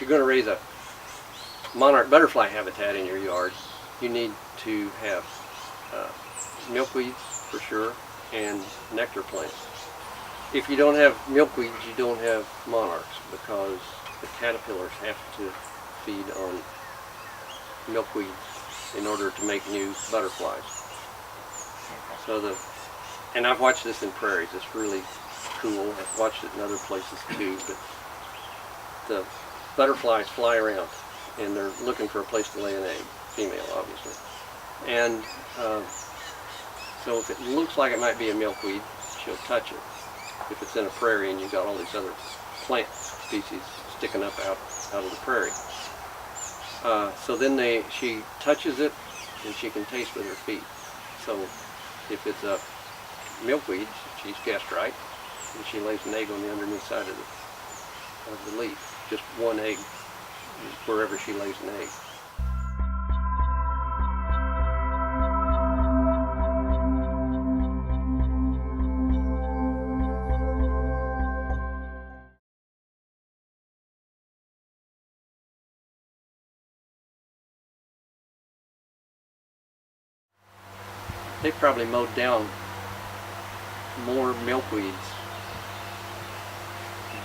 you're going to raise a monarch butterfly habitat in your yard, you need to have milkweeds for sure and nectar plants. If you don't have milkweeds, you don't have monarchs, because the caterpillars have to feed on milkweeds in order to make new butterflies. So and I've watched this in prairies. It's really cool. I've watched it in other places too, but the butterflies fly around and they're looking for a place to lay an egg, female obviously. And so if it looks like it might be a milkweed, she'll touch it. If it's in a prairie and you've got all these other plant species sticking up out of the prairie. So then she touches it and she can taste with her feet. So if it's a milkweed, she's guessed right, and she lays an egg on the underneath side of the leaf. Just one egg wherever she lays an egg. They probably mowed down more milkweeds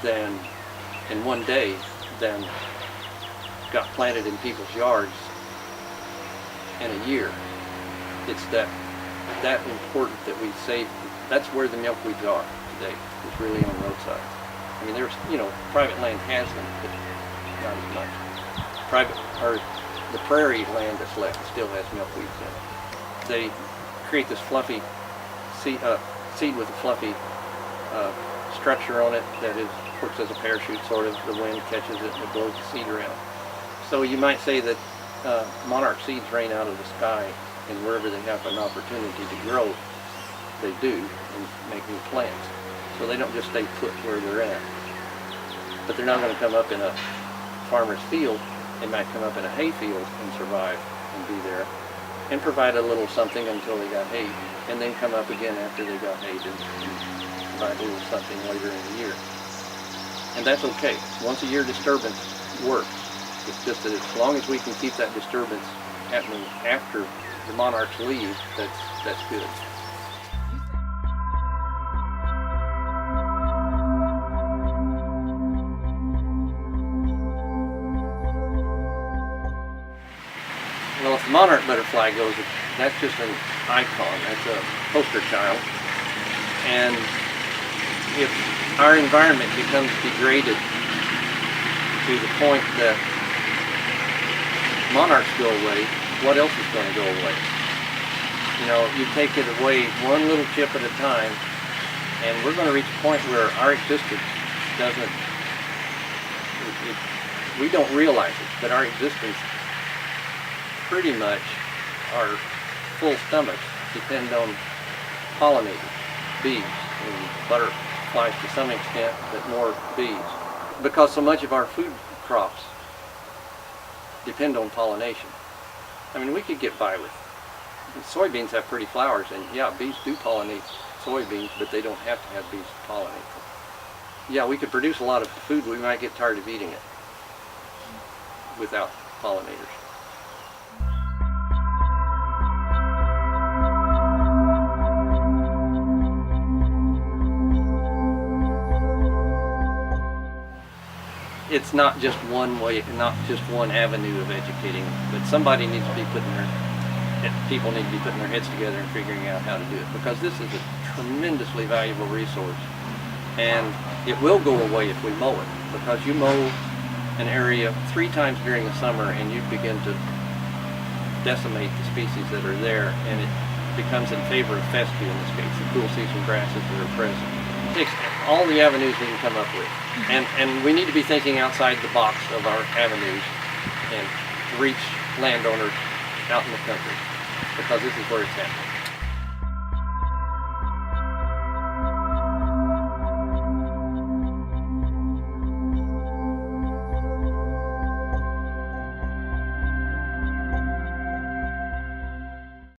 than in one day than got planted in people's yards in a year. It's that important that we save. That's where the milkweeds are today. It's really on roadsides. I mean, there's, private land has them, but not as much. The prairie land that's left still has milkweeds in it. They create this fluffy seed with a fluffy structure on it that works as a parachute, sort of. The wind catches it and it blows the seed around. So you might say that monarch seeds rain out of the sky, and wherever they have an opportunity to grow, they do, and make new plants. So they don't just stay put where they're at. But they're not going to come up in a farmer's field. They might come up in a hay field and survive and be there, and provide a little something until they got hay, and then come up again after they got hay and provide a little something later in the year. And that's okay. Once a year disturbance works. It's just that as long as we can keep that disturbance happening after the monarchs leave, that's good. Well, if the monarch butterfly goes, that's just an icon. That's a poster child. And if our environment becomes degraded to the point that monarchs go away, what else is going to go away? You take it away one little chip at a time, and we're going to reach a point where our existence we don't realize it, but our existence, pretty much, our full stomachs depend on pollinators, bees, and butterflies to some extent, but more bees. Because so much of our food crops depend on pollination. I mean, we could get by with soybeans have pretty flowers, and yeah, bees do pollinate soybeans, but they don't have to have bees to pollinate them. Yeah, we could produce a lot of food, but we might get tired of eating it without pollinators. It's not just one way, not just one avenue of educating, but somebody needs to be people need to be putting their heads together and figuring out how to do it, because this is a tremendously valuable resource, and it will go away if we mow it, because you mow an area 3 times during the summer and you begin to decimate the species that are there, and it becomes in favor of fescue, in this case, the cool season grasses that are present. It takes all the avenues we can come up with, and we need to be thinking outside the box of our avenues and reach landowners out in the country, because this is where it's happening.